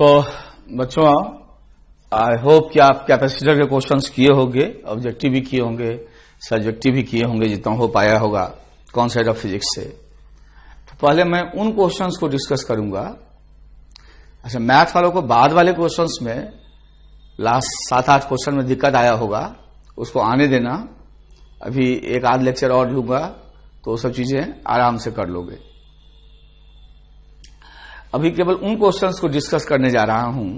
तो बच्चों I hope कि आप कैपेसिटर के क्वेश्चंस किए होंगे, ऑब्जेक्टिव भी किए होंगे, सब्जेक्टिव भी किए होंगे जितना हो पाया होगा कॉन्सेप्ट ऑफ फिजिक्स से। तो पहले मैं उन क्वेश्चंस को डिस्कस करूंगा। अच्छा, मैथ वालों को बाद वाले क्वेश्चंस में लास्ट 7-8 क्वेश्चन में दिक्कत आया होगा, उसको आने देना। अभी एक आध लेक्चर और लूंगा तो सब चीजें आराम से कर लोगे। अभी केवल उन क्वेश्चंस को डिस्कस करने जा रहा हूं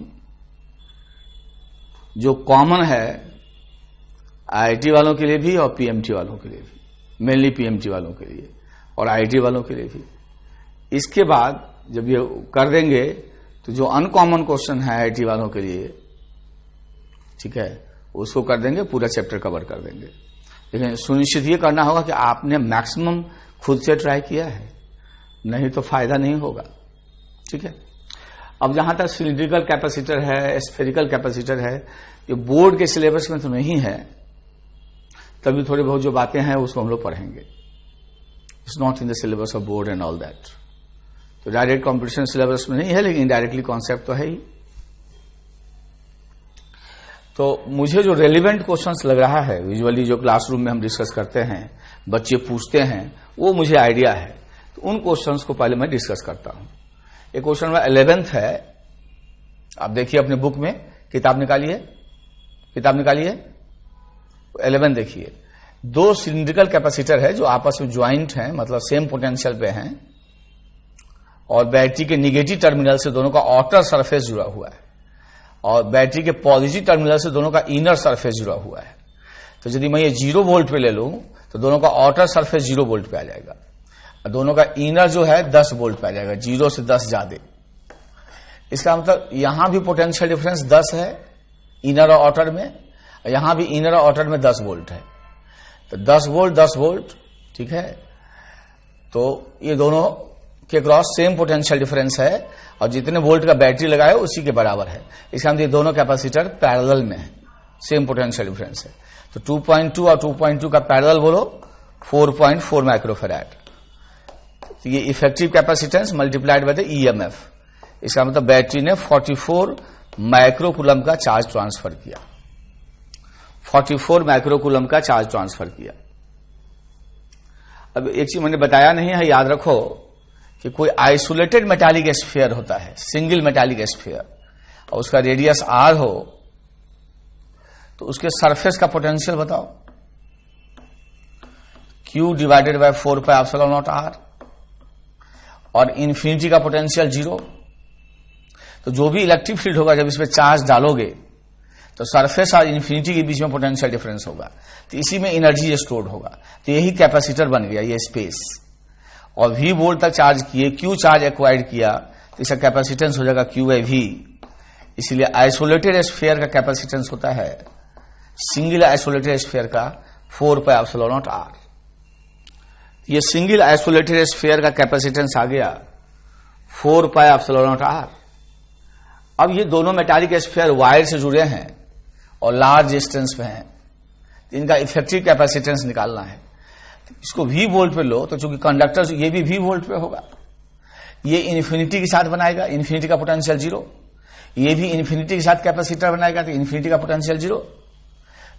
जो कॉमन है आईआईटी वालों के लिए भी और पीएमटी वालों के लिए भी, मेनली पीएमटी वालों के लिए और आईआईटी वालों के लिए भी। इसके बाद जब ये कर देंगे तो जो अनकॉमन क्वेश्चन है आईआईटी वालों के लिए, ठीक है, उसको कर देंगे, पूरा चैप्टर कवर कर देंगे। लेकिन सुनिश्चित ये करना होगा कि आपने मैक्सिमम खुद से ट्राई किया है, नहीं तो फायदा नहीं होगा। ठीक है। अब जहां तक सिलिंड्रिकल कैपेसिटर है, स्फेरिकल कैपेसिटर है, ये बोर्ड के सिलेबस में तो नहीं है, तभी थोड़ी बहुत जो बातें हैं उसको हम लोग पढ़ेंगे। It's not in the syllabus of board and all that. तो डायरेक्ट कॉम्पिटिशन सिलेबस में नहीं है, लेकिन डायरेक्टली कॉन्सेप्ट तो है ही। तो मुझे जो रेलिवेंट क्वेश्चंस लग रहा है विजुअली, जो क्लासरूम में हम डिस्कस करते हैं, बच्चे पूछते हैं, वो मुझे आइडिया है। तो उन क्वेश्चंस को पहले मैं डिस्कस करता हूं। एक क्वेश्चन नंबर 11 है, आप देखिए अपने बुक में, किताब निकालिए 11 देखिए। दो सिलिंड्रिकल कैपेसिटर है जो आपस में ज्वाइंट हैं, मतलब सेम पोटेंशियल पे हैं, और बैटरी के निगेटिव टर्मिनल से दोनों का आउटर सरफेस जुड़ा हुआ है, और बैटरी के पॉजिटिव टर्मिनल से दोनों का इनर सरफेस जुड़ा हुआ है। तो यदि मैं ये 0 वोल्ट पे ले लूं तो दोनों का आउटर सरफेस 0 वोल्ट पे आ जाएगा, दोनों का इनर जो है 10 वोल्ट पे आ जाएगा, 0 से 10 ज्यादा। इसका मतलब यहां भी पोटेंशियल डिफरेंस 10 है इनर और आउटर में, यहां भी इनर और आउटर में 10 वोल्ट है। तो 10 वोल्ट, ठीक है। तो ये दोनों के क्रॉस सेम पोटेंशियल डिफरेंस है, और जितने वोल्ट का बैटरी लगाए उसी के बराबर है। इसका मतलब ये दोनों कैपेसिटर पैरेलल में है, सेम पोटेंशियल डिफरेंस है। तो 2.2 और 2.2 का पैरेलल बोलो 4.4 माइक्रोफैराड। तो ये effective capacitance multiplied by the EMF. इसका मतलब बैटरी ने 44 माइक्रोकूलम का चार्ज ट्रांसफर किया, 44 माइक्रोकूलम का चार्ज ट्रांसफर किया। अब एक चीज मैंने बताया नहीं है, याद रखो कि कोई आइसोलेटेड मेटालिक स्फीयर होता है, सिंगल मेटालिक स्फीयर, और उसका रेडियस r हो, तो उसके सरफेस का पोटेंशियल बताओ, Q डिवाइडेड बाय 4πε0r, और इन्फिनिटी का पोटेंशियल 0। तो जो भी इलेक्ट्रिक फील्ड होगा जब इसमें चार्ज डालोगे तो सरफेस और इन्फिनिटी के बीच में पोटेंशियल डिफरेंस होगा, तो इसी में एनर्जी स्टोर्ड होगा। तो यही कैपेसिटर बन गया, ये स्पेस। और V वोल्ट तक चार्ज किए, Q चार्ज एक्वायर्ड किया, तो इसका कैपेसिटेंस हो जाएगा QV। इसलिए आइसोलेटेड स्फीयर का कैपेसिटेंस होता है, सिंगल आइसोलेटेड स्फीयर का 4πε0r। ये सिंगल आइसोलेटेड स्फीयर का कैपेसिटेंस आ गया 4πε0r। अब ये दोनों मेटालिक स्फीयर वायर से जुड़े हैं और लार्ज डिस्टेंस पे हैं, तो इनका इफेक्टिव कैपेसिटेंस निकालना है। इसको V वोल्ट पे लो, तो चूंकि कंडक्टर ये भी V वोल्ट पे होगा, ये इन्फिनिटी के साथ बनाएगा, इन्फिनिटी का पोटेंशियल 0। ये भी इन्फिनिटी के साथ कैपेसिटर बनाएगा, तो इन्फिनिटी का पोटेंशियल 0।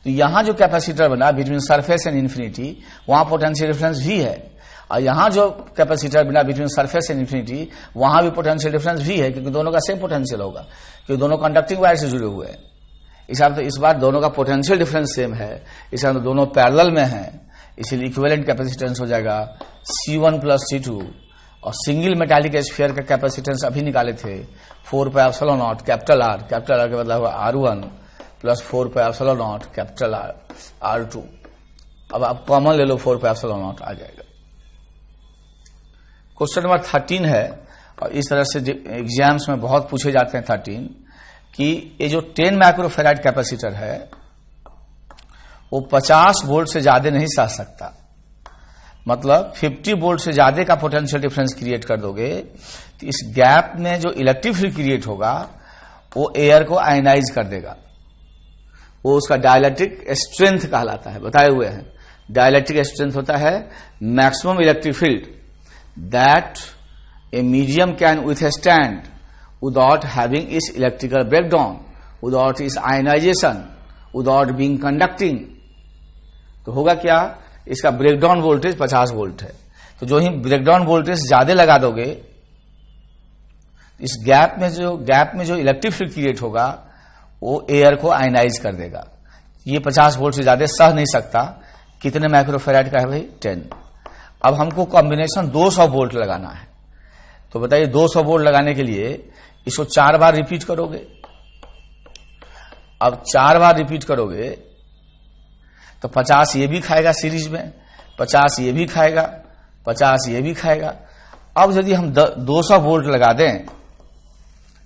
तो यहां जो कैपेसिटर बना बिटवीन सरफेस एंड इन्फिनिटी, वहां पोटेंशियल डिफरेंस V है, और यहां जो कैपेसिटर बना बिटवीन सरफेस एंड इन्फिनिटी, वहां भी पोटेंशियल डिफरेंस V है, क्योंकि दोनों का सेम पोटेंशियल होगा, क्योंकि दोनों कंडक्टिंग वायर से जुड़े हुए हैं। इस बार दोनों का पोटेंशियल डिफरेंस सेम है, इस बार दोनों पैरेलल में हैं, इसीलिए इक्विवेलेंट कैपेसिटेंस हो जाएगा C1 + C2। और सिंगल मेटालिक स्फीयर का कैपेसिटेंस अभी निकाले थे 4πε0 कैपिटल R के बदला हुआ R1 + 4πε0 कैपिटल R2। अब आप कॉमन ले लो, 4πε0 आ जाएगा। क्वेश्चन नंबर 13 है, और इस तरह से एग्जाम्स में बहुत पूछे जाते हैं 13, कि ये जो 10 माइक्रोफैराड कैपेसिटर है वो 50 वोल्ट से ज्यादा नहीं सह सकता। मतलब 50 वोल्ट से ज्यादा का पोटेंशियल डिफरेंस क्रिएट कर दोगे तो इस गैप में जो इलेक्ट्रिक फील्ड क्रिएट होगा वो एयर को आयनाइज कर देगा। वो उसका डाइलेक्ट्रिक स्ट्रेंथ कहलाता है, बताए हुए हैं। डाइलेक्ट्रिक स्ट्रेंथ होता है maximum electric field that a medium can withstand without having its electrical breakdown, without its ionization, without being conducting। तो होगा क्या, इसका ब्रेकडाउन वोल्टेज 50 वोल्ट है। तो जो ही ब्रेकडाउन वोल्टेज ज्यादा लगा दोगे, इस गैप में जो इलेक्ट्रिक फील्ड क्रिएट होगा वो एयर को आयनाइज कर देगा। ये 50 वोल्ट से ज्यादा सह नहीं सकता। कितने माइक्रोफेराड का है भाई? 10। अब हमको कॉम्बिनेशन 200 वोल्ट लगाना है। तो बताइए 200 वोल्ट लगाने के लिए इसको 4 बार रिपीट करोगे। अब 4 बार रिपीट करोगे तो 50 ये भी खाएगा सीरीज में, 50 ये भी खाएगा, 50 ये भी खाएगा। अब यदि हम 200 वोल्ट लगा दें,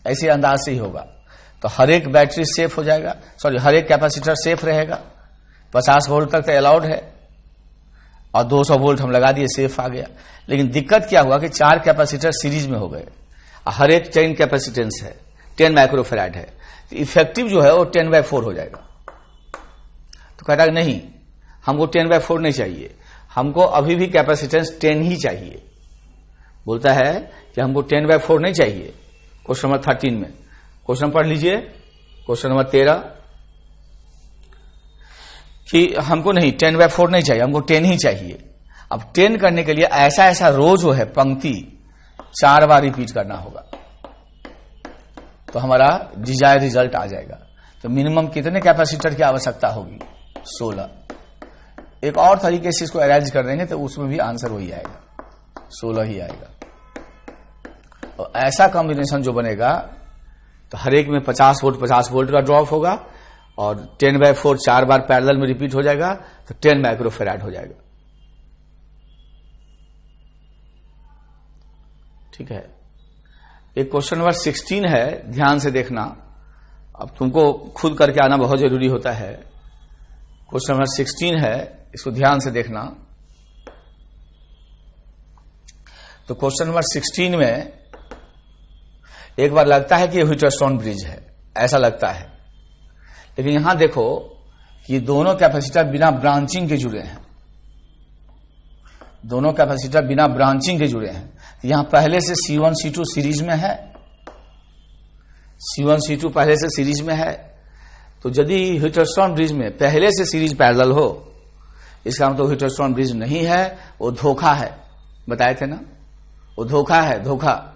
ऐसे अंदाज से ही होगा, तो हर एक बैटरी सेफ हो जाएगा, हर एक कैपेसिटर सेफ रहेगा। 50 वोल्ट तक तो अलाउड है और 200 वोल्ट हम लगा दिए, सेफ आ गया। लेकिन दिक्कत क्या हुआ कि 4 कैपेसिटर सीरीज में हो गए, हर एक 10 कैपेसिटेंस है, 10 माइक्रोफेराड है, तो इफेक्टिव जो है वो 10/4 हो जाएगा। तो कहता है नहीं, हमको 10/4 नहीं चाहिए, हमको अभी भी कैपेसिटेंस 10 ही चाहिए। बोलता है कि हमको 10/4 नहीं चाहिए। क्वेश्चन नंबर 13 में, क्वेश्चन पढ़ लीजिए, क्वेश्चन नंबर 13, कि हमको नहीं 10/4 नहीं चाहिए, हमको 10 ही चाहिए। अब 10 करने के लिए ऐसा रो जो है, पंक्ति 4 बार रिपीट करना होगा, तो हमारा डिजायर रिजल्ट आ जाएगा। तो मिनिमम कितने कैपेसिटर की आवश्यकता होगी? 16। एक और तरीके से इसको अरेंज कर देंगे तो उसमें भी आंसर वही आएगा, 16 ही आएगा। और ऐसा कॉम्बिनेशन जो बनेगा तो हर एक में 50 वोल्ट का ड्रॉप होगा और 10/4 4 बार पैरेलल में रिपीट हो जाएगा, तो 10 माइक्रोफेराड हो जाएगा। ठीक है। एक क्वेश्चन नंबर 16 है, ध्यान से देखना। अब तुमको खुद करके आना बहुत जरूरी होता है। क्वेश्चन नंबर 16 है, इसको ध्यान से देखना। तो क्वेश्चन नंबर 16 में एक बार लगता है कि व्हीटस्टोन ब्रिज है, ऐसा लगता है, लेकिन यहां देखो कि दोनों कैपेसिटर बिना ब्रांचिंग के जुड़े हैं, दोनों कैपेसिटर बिना ब्रांचिंग के जुड़े हैं। तो यहां पहले से C1 C2 सीरीज में है, C1 C2 पहले से सीरीज में है। तो यदि व्हीटस्टोन ब्रिज में पहले से सीरीज पैरेलल हो, इसका मतलब व्हीटस्टोन ब्रिज नहीं है, वो धोखा है। बताए थे ना, वो धोखा है, धोखा।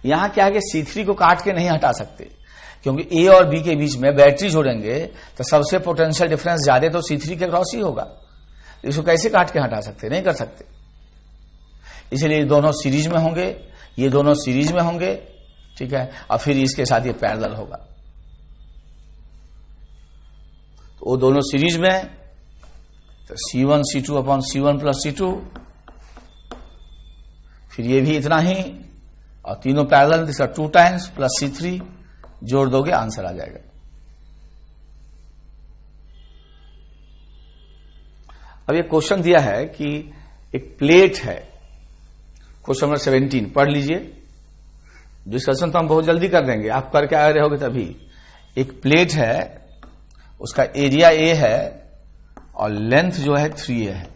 यहां क्या है कि C3 को काट के नहीं हटा सकते, क्योंकि A और B के बीच में बैटरी जोड़ेंगे तो सबसे पोटेंशियल डिफरेंस ज्यादा तो C3 के क्रॉस ही होगा। इसको कैसे काट के हटा सकते? नहीं कर सकते। इसलिए ये दोनों सीरीज में होंगे, ये दोनों सीरीज में होंगे, ठीक है, और फिर इसके साथ ये पैरेलल होगा। तो वो दोनों सीरीज में, तो C1 C2 upon C1 plus C2, फिर ये भी इतना ही, और तीनों पैरेलल, इसका 2 टाइम्स प्लस C3 जोड़ दोगे, आंसर आ जाएगा। अब ये क्वेश्चन दिया है कि एक प्लेट है, क्वेश्चन नंबर 17 पढ़ लीजिए। डिस्कशन तो हम बहुत जल्दी कर देंगे, आप करके आ रहे होगे तभी। एक प्लेट है, उसका एरिया A है और लेंथ जो है 3A है।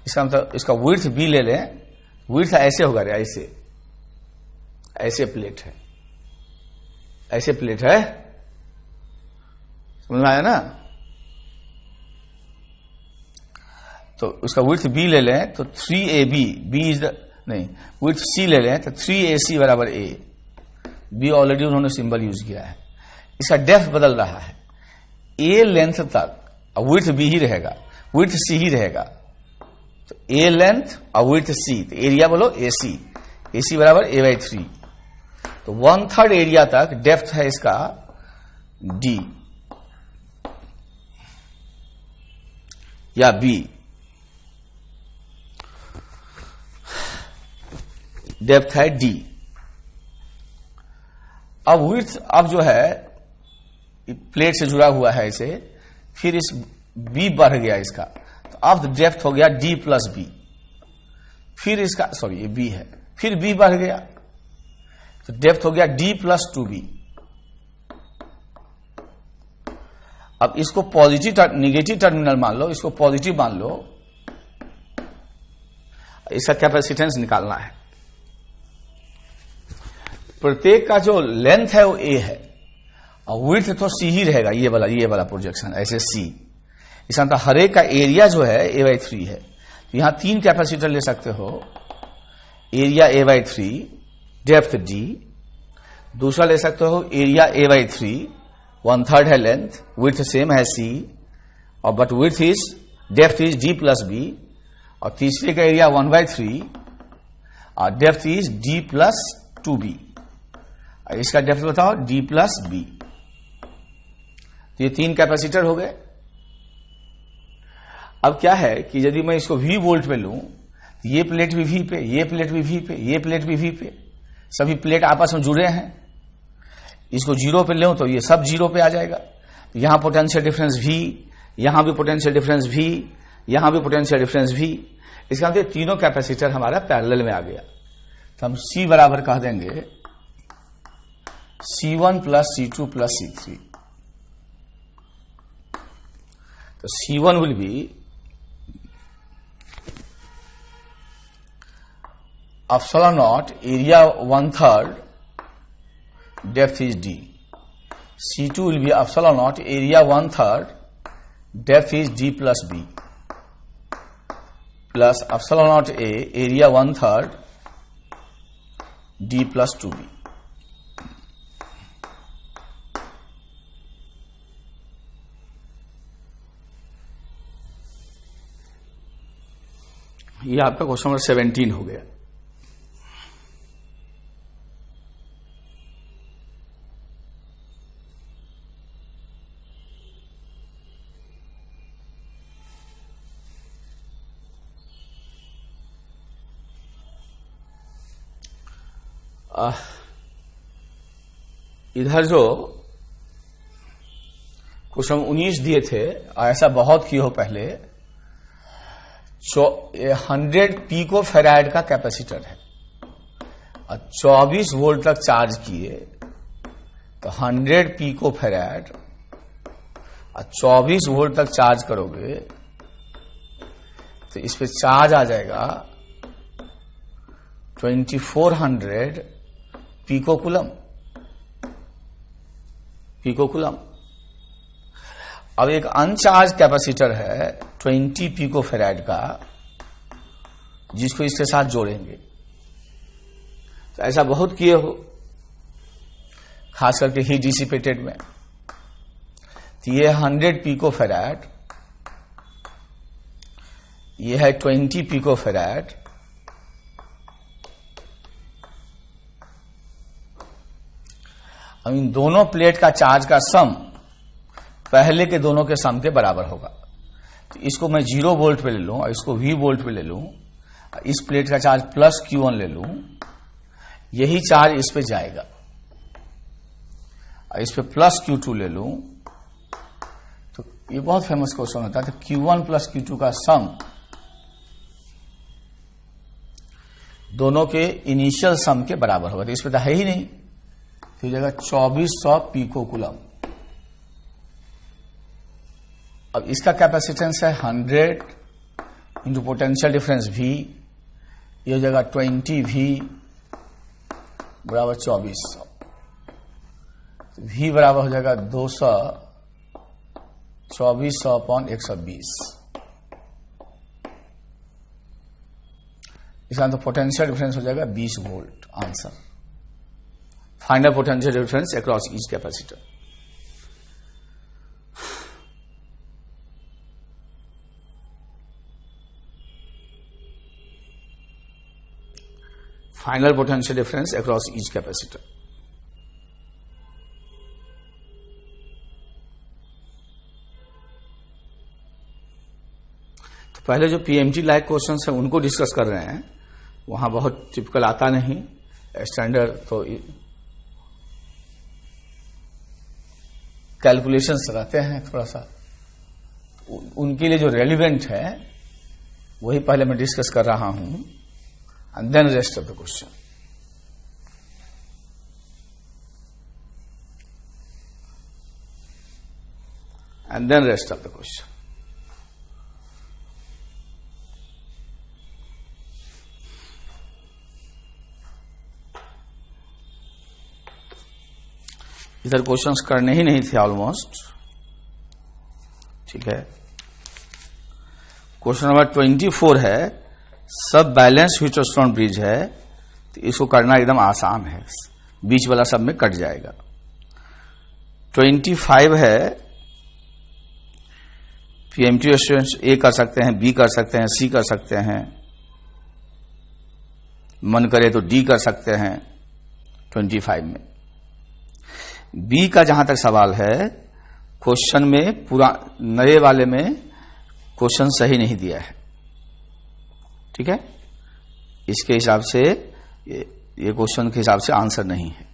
इसका मतलब इसका विड्थ B ले लें, विड्थ ऐसे होगा रे, ऐसे प्लेट है, ऐसे प्लेट है, समझ में आया ना। तो उसका विड्थ B ले लें तो 3AB, B इज द नहीं, विड्थ C ले लें तो 3AC बराबर A। B ऑलरेडी उन्होंने सिंबल यूज किया है। इसका डेप्थ बदल रहा है, A लेंथ तक और विड्थ B ही रहेगा, विड्थ C ही रहेगा। तो A लेंथ और विड्थ C, तो एरिया बोलो AC, AC बराबर A/3। तो 1/3 एरिया तक डेप्थ है इसका D या B, डेप्थ है D। अब विड्थ अब जो है प्लेट से जुड़ा हुआ है इसे, फिर इस B बढ़ गया इसका, तो अब डेप्थ हो गया D प्लस B। फिर इसका ये B है, फिर B बढ़ गया तो डेप्थ हो गया D प्लस 2B। अब इसको पॉजिटिव निगेटिव टर्मिनल मान लो, इसको पॉजिटिव मान लो, इसका कैपेसिटेंस निकालना है। प्रत्येक का जो लेंथ है वो a है और विड्थ तो c ही रहेगा, ये वाला प्रोजेक्शन ऐसे c। इसका मतलब हर एक का एरिया जो है a/3 है। तो यहां 3 कैपेसिटर ले सकते हो, एरिया a/3, डेप्थ d। दूसरा ले सकते हो एरिया a/3, 1/3 है लेंथ, विड्थ सेम है c और but width is depth is d plus b। और तीसरे का एरिया 1/3 और depth is d plus 2b। इसका डेप्थ बताओ d प्लस b। तो ये 3 कैपेसिटर हो गए। अब क्या है कि यदि मैं इसको V वोल्ट पे लूं, ये प्लेट भी V पे, ये प्लेट भी V पे, ये प्लेट भी V पे, सभी प्लेट आपस में जुड़े हैं। इसको 0 पे लूं तो ये सब 0 पे आ जाएगा। यहां पोटेंशियल डिफरेंस V, यहां भी पोटेंशियल डिफरेंस V, यहां भी पोटेंशियल डिफरेंस V। इसका मतलब तीनों कैपेसिटर हमारा पैरेलल में आ गया। तो हम C बराबर कह देंगे C1 plus C2 plus C3। तो C1 will be epsilon naught, area 1/3, depth is d. C2 will be epsilon naught, area 1/3, depth is d plus b, plus epsilon naught a, area 1/3, d plus 2b. ये आपका question number 17 हो गया। इधर जो question 19 दिए थे, ऐसा बहुत किए हो पहले। 100 पिको फेराड का कैपेसिटर है और 24 वोल्ट तक चार्ज किए तो 100 पिको फेराड और 24 वोल्ट तक चार्ज करोगे तो इस पे चार्ज आ जाएगा 2400 पिकोकुलम। अब एक अनचार्ज कैपेसिटर है 20 पिको फेराड का, जिसको इसके साथ जोड़ेंगे। तो ऐसा बहुत किए हो, खास करके हीट डिसिपेटेड में। तो ये 100 पिको फेराड, ये है 20 पिको फेराड। अब इन दोनों प्लेट का चार्ज का सम पहले के दोनों के सम के बराबर होगा। तो इसको मैं 0 वोल्ट पे ले लूं और इसको V वोल्ट पे ले लूं, इस प्लेट का चार्ज प्लस Q1 ले लूं, यही चार्ज इस पे जाएगा और इस पे प्लस Q2 ले लूं। तो ये बहुत फेमस क्वेश्चन होता है। तो Q1 प्लस Q2 का सम दोनों के इनिशियल सम के बराबर होगा। तो इस पे तो है ही नहीं, तो जगह 2400 पिकोकुलम। अब इसका कैपेसिटेंस है 100 इंटू पोटेंशियल डिफरेंस V, ये हो जाएगा 20V बराबर 2400। तो V बराबर हो जाएगा 200, 2400 अपॉन 120। इसका तो पोटेंशियल डिफरेंस हो जाएगा 20 volt. Answer final potential difference across each capacitor. Final potential difference across each capacitor. तो पहले जो पीएमटी लाइक क्वेश्चंस हैं उनको डिस्कस कर रहे हैं। वहां बहुत टिपिकल आता नहीं, स्टैंडर्ड तो कैलकुलेशंस रहते हैं थोड़ा सा, उनके लिए जो रेलिवेंट है वही पहले मैं डिस्कस कर रहा हूं, and then rest of the question. And then rest of the question. इधर क्वेश्चंस करने ही नहीं थे ऑलमोस्ट। ठीक है, क्वेश्चन नंबर 24 है, सब बैलेंस व्हिटस्टोन ब्रिज है, तो इसको करना एकदम आसान है, बीच वाला सब में कट जाएगा। 25 है, पीएमटी स्टूडेंट्स ए कर सकते हैं, बी कर सकते हैं, सी कर सकते हैं, मन करे तो डी कर सकते हैं। 25 में बी का जहां तक सवाल है, क्वेश्चन में पूरा नए वाले में क्वेश्चन सही नहीं दिया है। ठीक है, इसके हिसाब से ये क्वेश्चन के हिसाब से आंसर नहीं है।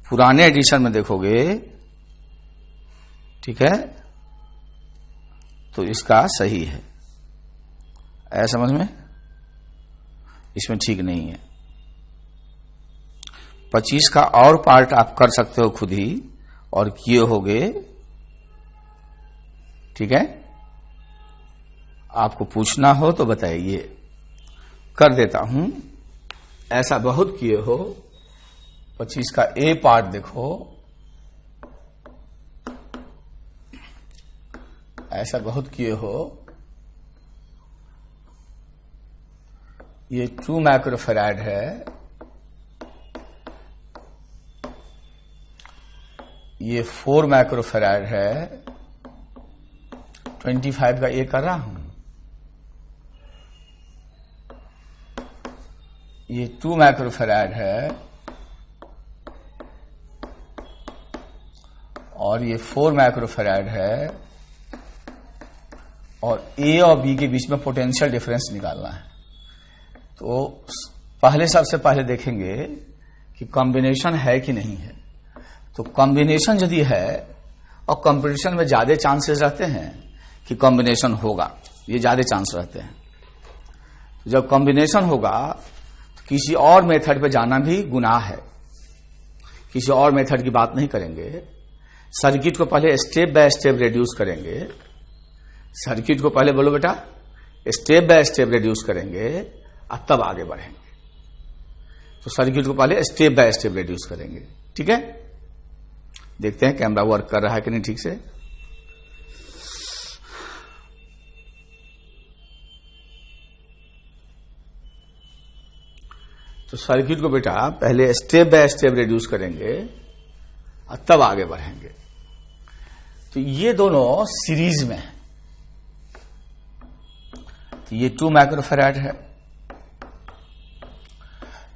पुराने एडिशन में देखोगे, ठीक है, तो इसका सही है। ऐसा समझ में, इसमें ठीक नहीं है। 25 का और पार्ट आप कर सकते हो खुद ही, और किए होगे। ठीक है, आपको पूछना हो तो बताइए, कर देता हूं। ऐसा बहुत किए हो। 25 का ए पार्ट देखो, ऐसा बहुत किए हो। ये 2 माइक्रोफैराड है, ये 4 माइक्रोफैराड है। 25 का ए कर रहा हूं। ये 2 माइक्रोफैराड है, और ये 4 माइक्रोफैराड है, और ए और बी के बीच में पोटेंशियल डिफरेंस निकालना है। तो पहले सबसे पहले देखेंगे कि कॉम्बिनेशन है कि नहीं है। तो कॉम्बिनेशन यदि है, और कॉम्पिटिशन में ज्यादा चांसेस रहते हैं कि कॉम्बिनेशन होगा, ये ज्यादा चांस रहते हैं। तो जब कॉम्बिनेशन होगा तो किसी और मेथड पे जाना भी गुनाह है। किसी और मेथड की बात नहीं करेंगे, सर्किट को पहले स्टेप बाय स्टेप रिड्यूस करेंगे। सर्किट को पहले बोलो बेटा, स्टेप बाय स्टेप रिड्यूस करेंगे और तब आगे बढ़ेंगे। तो सर्किट को पहले स्टेप बाय स्टेप रिड्यूस करेंगे। ठीक है, देखते हैं कैमरा वर्क कर रहा है कि नहीं ठीक से। तो सर्किट को बेटा पहले स्टेप बाय स्टेप रिड्यूस करेंगे और तब आगे बढ़ेंगे। तो ये दोनों सीरीज में है। तो ये 2 माइक्रोफैराड है,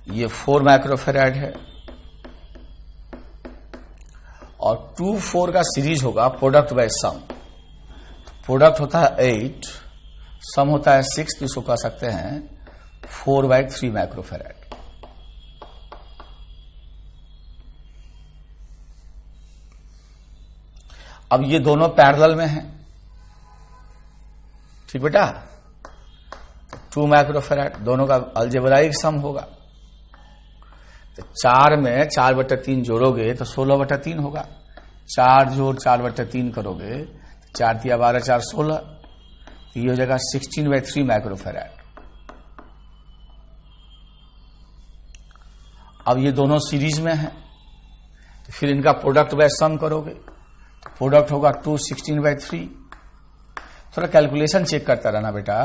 ये 4 माइक्रोफैराड है, और 2, 4 का सीरीज होगा प्रोडक्ट बाय सम। प्रोडक्ट होता है 8, सम होता है 6, तो इसको कह सकते हैं 4/3 माइक्रोफैराड। अब ये दोनों पैरेलल में हैं। ठीक बेटा, 2 माइक्रोफैराड दोनों का अलजेब्राइक सम होगा। तो 4 में 4/3 जोड़ोगे तो 16/3 होगा। 4 जोड़ 4/3 करोगे तो 4 × 12 = 4 = 16। तो ये हो जाएगा 16/3 माइक्रोफैराड। अब ये दोनों सीरीज में हैं, तो फिर इनका प्रोडक्ट बाय सम करोगे, तो प्रोडक्ट होगा 2 16/3। थोड़ा कैलकुलेशन चेक करता रहना बेटा।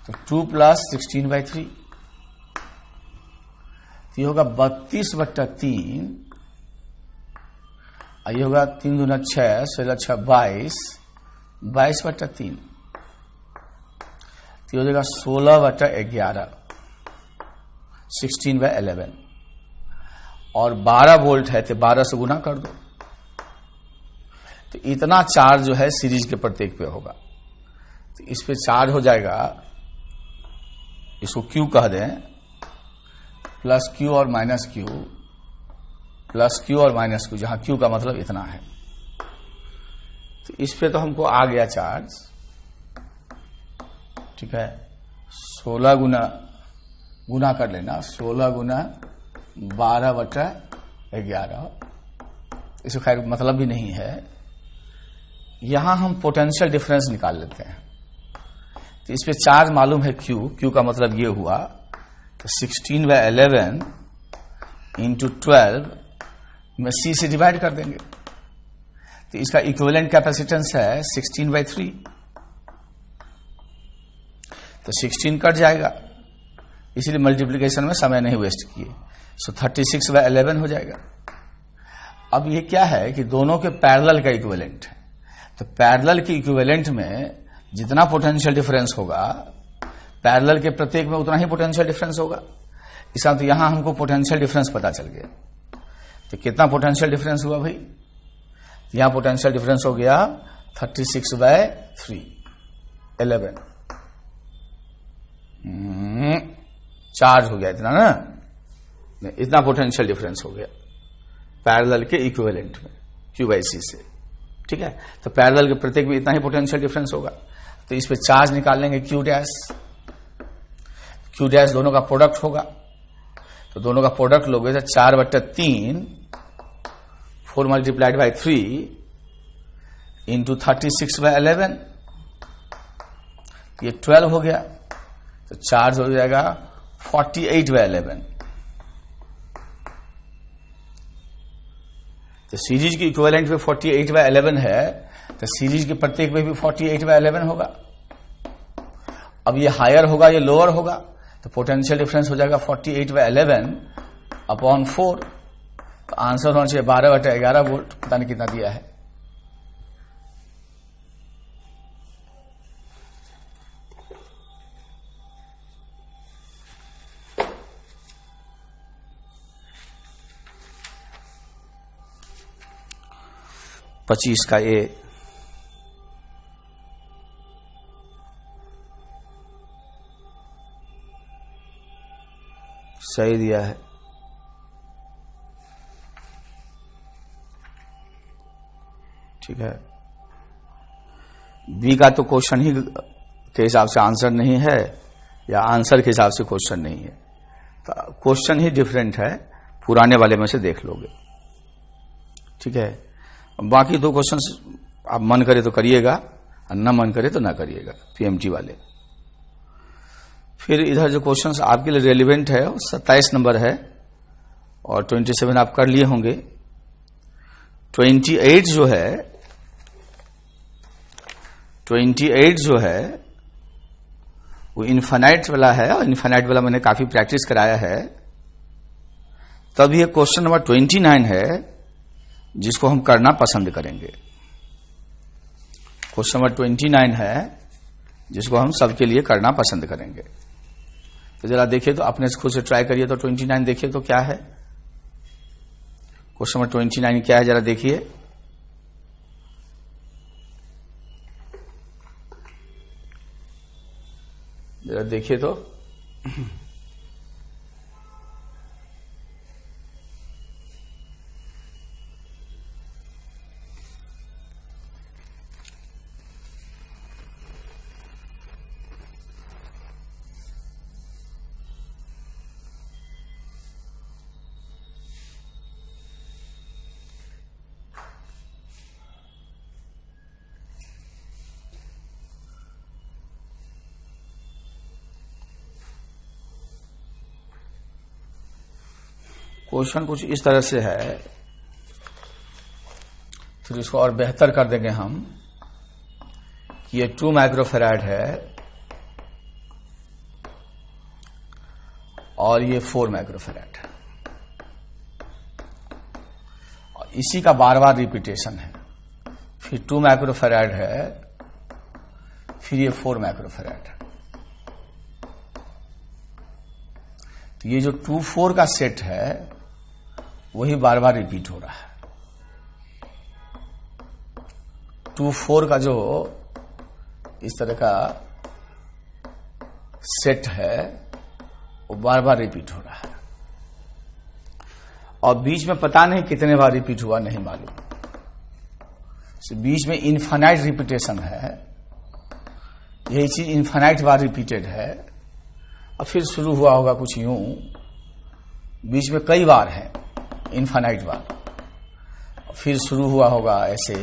तो 2 + 16/3, ये होगा 32/3, ये होगा 3 दूना 6, 16 6 22, 22/3, ये हो जाएगा 16/11, 16/11। और 12 वोल्ट है तो 12 से गुना कर दो। तो इतना चार्ज जो है सीरीज के प्रत्येक पे होगा। तो इस पे चार्ज हो जाएगा, इसको Q कह दें, +Q और -Q, +Q और -Q, जहां Q का मतलब इतना है। तो इस पे तो हमको आ गया चार्ज। ठीक है, 16 गुना कर लेना, 16 × 12/11। इसको खैर मतलब भी नहीं है। यहां हम पोटेंशियल डिफरेंस निकाल लेते हैं। तो इस पे चार्ज मालूम है Q का मतलब ये हुआ तो 16/11 इंटू 12 में C से डिवाइड कर देंगे, तो इसका इक्विवेलेंट कैपेसिटेंस है 16/3, तो 16 कट जाएगा, इसलिए मल्टीप्लिकेशन में समय नहीं वेस्ट किए, सो 36/11 हो जाएगा। अब ये क्या है कि दोनों के पैरेलल का इक्विवेलेंट है, तो पैरेलल के इक्विवेलेंट में जितना पोटेंशियल डिफरेंस होगा पैरेलल के प्रत्येक में उतना ही पोटेंशियल डिफरेंस होगा। इसका तो यहां हमको पोटेंशियल डिफरेंस पता चल गया, तो कितना पोटेंशियल डिफरेंस हुआ भाई, यहां पोटेंशियल डिफरेंस हो गया 36/3, 11 चार्ज हो गया इतना ना, इतना पोटेंशियल डिफरेंस हो गया पैरेलल के इक्विवेलेंट में Q/C से, ठीक है। तो पैरेलल के प्रत्येक में इतना ही पोटेंशियल डिफरेंस होगा, तो इस पे चार्ज निकाल लेंगे Q डैश दोनों का प्रोडक्ट होगा, तो दोनों का प्रोडक्ट लोगे तो 4/3 4 × 3 इंटू 36/11, ये 12 हो गया, तो चार्ज हो जाएगा 48/11। तो सीरीज की इक्विवेलेंट में 48/11 है, तो सीरीज के प्रत्येक में भी 48/11 होगा। अब ये हायर होगा, ये लोअर होगा, तो पोटेंशियल डिफरेंस हो जाएगा 48/11 अपॉन 4, तो आंसर होना चाहिए 12/11 वोल्ट, पता नहीं कितना दिया है। पच्चीस का ए, सही दिया है। ठीक है, बी का तो क्वेश्चन ही के हिसाब से आंसर नहीं है, या आंसर के हिसाब से क्वेश्चन नहीं है, तो क्वेश्चन ही डिफरेंट है, पुराने वाले में से देख लोगे। ठीक है, बाकी दो क्वेश्चंस आप मन करे तो करिएगा, और न मन करे तो ना करिएगा, पीएमटी वाले। फिर इधर जो क्वेश्चंस आपके लिए रेलिवेंट है 27 नंबर है, और 27 आप कर लिए होंगे। 28 जो है वो इनफाइनाइट वाला है, और इनफाइनाइट वाला मैंने काफी प्रैक्टिस कराया है। तब ये क्वेश्चन नंबर 29 है जिसको हम करना पसंद करेंगे। क्वेश्चन नंबर 29 है जिसको हम सबके लिए करना पसंद करेंगे। तो जरा देखिए, तो अपने से खुद से ट्राई करिए, तो 29 देखिए तो क्या है, क्वेश्चन नंबर 29 क्या है जरा देखिए। जरा देखिए तो क्वेश्चन कुछ इस तरह से है, फिर इसको और बेहतर कर देंगे हम कि ये 2 माइक्रोफैराड है और ये 4 माइक्रोफैराड है, और इसी का बार बार रिपीटेशन है। फिर 2 माइक्रोफैराड है, फिर ये 4 माइक्रोफैराड है। तो ये जो 2-4 का सेट है वही बार बार रिपीट हो रहा है। 2-4 का जो इस तरह का सेट है वो बार बार रिपीट हो रहा है, और बीच में पता नहीं कितने बार रिपीट हुआ नहीं मालूम। बीच में इनफाइनाइट रिपीटेशन है, यही चीज इनफाइनाइट बार रिपीटेड है, और फिर शुरू हुआ होगा कुछ यूं, बीच में कई बार है इनफाइनाइट बार, फिर शुरू हुआ होगा ऐसे।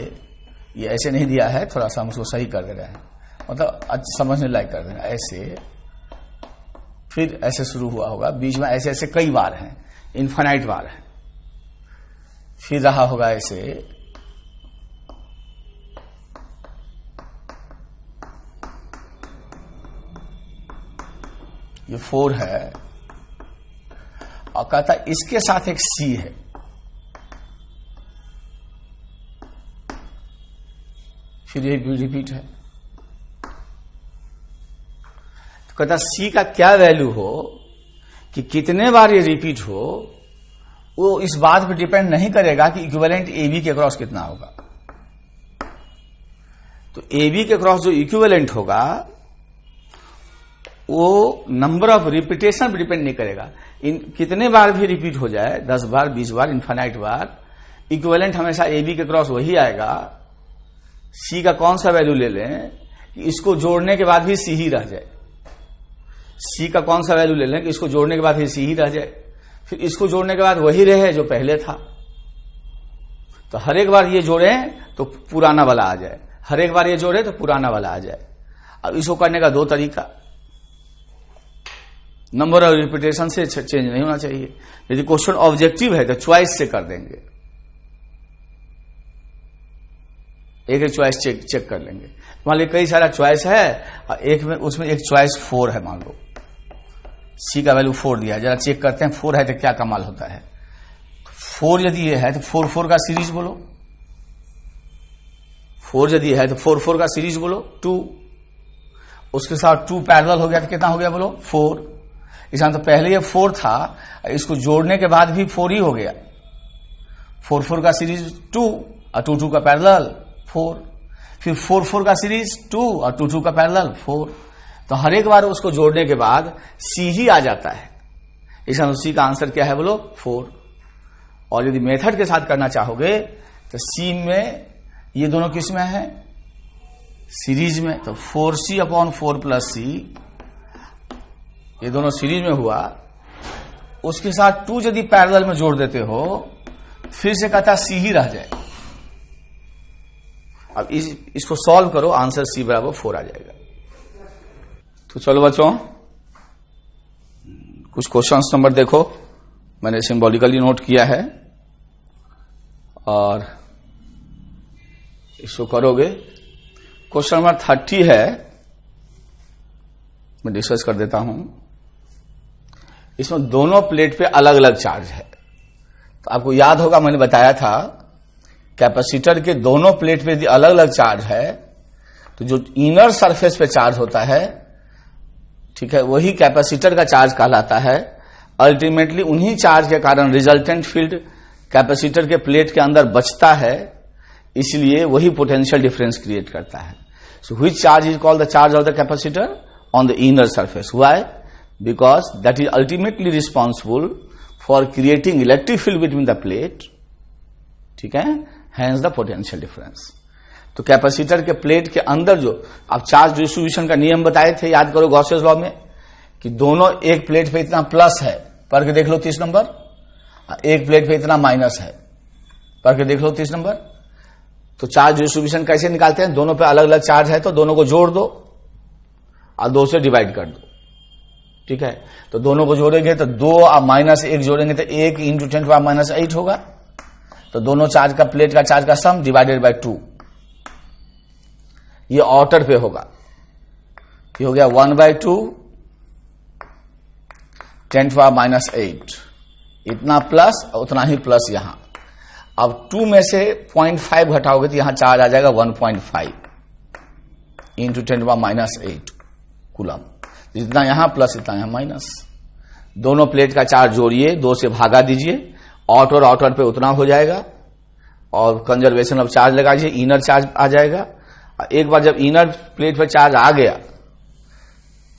ये ऐसे नहीं दिया है, थोड़ा सा हम उसको सही कर दे रहे हैं, मतलब समझने लायक कर देना। ऐसे फिर ऐसे शुरू हुआ होगा, बीच में ऐसे ऐसे कई बार हैं, इनफाइनाइट बार है, फिर रहा होगा ऐसे, ये 4 है, और कहता इसके साथ एक C है, फिर ये रिपीट है। तो कहता C का क्या वैल्यू हो कि कितने बार ये रिपीट हो, वो इस बात पर डिपेंड नहीं करेगा कि इक्विवेलेंट AB के क्रॉस कितना होगा। तो AB के क्रॉस जो इक्विवेलेंट होगा वो नंबर ऑफ रिपीटेशन पर डिपेंड नहीं करेगा। इन कितने बार भी रिपीट हो जाए, 10 बार, 20 बार, इनफाइनाइट बार, इक्विवेलेंट हमेशा AB के क्रॉस वही आएगा। C का कौन सा वैल्यू ले लें कि इसको जोड़ने के बाद भी C ही रह जाए। C का कौन सा वैल्यू ले लें कि इसको जोड़ने के बाद ही C ही रह जाए, फिर इसको जोड़ने के बाद वही रहे जो पहले था। तो हर एक बार ये जोड़ें तो पुराना वाला आ जाए, हर एक बार ये जोड़े तो पुराना वाला आ जाए। अब इसको करने का 2 तरीका, नंबर ऑफ रिपीटेशन से चेंज नहीं होना चाहिए। यदि क्वेश्चन ऑब्जेक्टिव है तो चॉइस से कर देंगे, एक चॉइस चेक कर लेंगे। मान लीजिए कई सारा चॉइस है और एक में उसमें एक चॉइस 4 है, मान लो C का वैल्यू 4 दिया है, जरा चेक करते हैं 4 है तो क्या कमाल होता है। 4 यदि ये है तो 4 का सीरीज बोलो, 4 यदि है तो 4 का सीरीज बोलो, 2 उसके साथ 2 पैरेलल हो गया तो कितना हो गया बोलो 4। इसका तो पहले ये 4 था, इसको जोड़ने के बाद भी 4 ही हो गया। 4 का सीरीज 2 और 2 का पैरेलल 4, फिर 4 का सीरीज 2 और 2 का पैरेलल 4। तो हर एक बार उसको जोड़ने के बाद C ही आ जाता है। इसका C का आंसर क्या है बोलो 4। और यदि मेथड के साथ करना चाहोगे तो C में ये दोनों किस में है, सीरीज में, तो 4C अपॉन 4 प्लस C, ये दोनों सीरीज में हुआ। उसके साथ 2 यदि पैरेलल में जोड़ देते हो फिर से कहता C ही रह जाए। अब इसको सॉल्व करो, आंसर C बराबर 4 आ जाएगा। तो चलो बच्चों कुछ क्वेश्चंस नंबर देखो, मैंने सिंबॉलिकली नोट किया है और इसको करोगे। क्वेश्चन नंबर 30 है, मैं डिस्कस कर देता हूं। इसमें दोनों प्लेट पे अलग अलग चार्ज है। तो आपको याद होगा मैंने बताया था कैपेसिटर के दोनों प्लेट पे यदि अलग अलग चार्ज है तो जो इनर सरफेस पे चार्ज होता है, ठीक है, वही कैपेसिटर का चार्ज कहलाता है। अल्टीमेटली उन्हीं चार्ज के कारण रिजल्टेंट फील्ड कैपेसिटर के प्लेट के अंदर बचता है, इसलिए वही पोटेंशियल डिफरेंस क्रिएट करता है। So which charge is called the charge of the capacitor on the inner surface. Why? Because that is ultimately responsible for creating electric field between the plate, ठीक है, हैंस द पोटेंशियल डिफरेंस। तो capacitor के plate के अंदर जो आप charge distribution का नियम बताए थे, याद करो गॉसेस लॉ में, कि दोनों एक प्लेट पे इतना प्लस है, पढ़ के देख लो 30 नंबर, एक प्लेट पे इतना माइनस है, पढ़ के देख लो 30 नंबर। तो चार्ज डिस्ट्रीब्यूशन कैसे निकालते हैं, दोनों पे अलग अलग चार्ज है तो दोनों को जोड़ दो और 2 से डिवाइड कर दो, ठीक है। तो दोनों को जोड़ेंगे तो 2 और -1 जोड़ेंगे तो 1 × 10⁻⁸ होगा। तो दोनों चार्ज का प्लेट का चार्ज का सम डिवाइडेड बाय 2, ये आउटर पे होगा, ये हो गया 1/2 10⁻⁸, इतना प्लस उतना ही प्लस यहां। अब 2 में से 0.5 घटाओगे तो यहां चार्ज आ जाएगा 1.5 × 10⁻⁸ कूलम। जितना यहां प्लस इतना यहां माइनस। दोनों प्लेट का चार्ज जोड़िए, 2 से भागा दीजिए, आउटर आउटर पे उतना हो जाएगा और कंजर्वेशन ऑफ चार्ज लगा दीजिए, इनर चार्ज आ जाएगा। एक बार जब इनर प्लेट पे चार्ज आ गया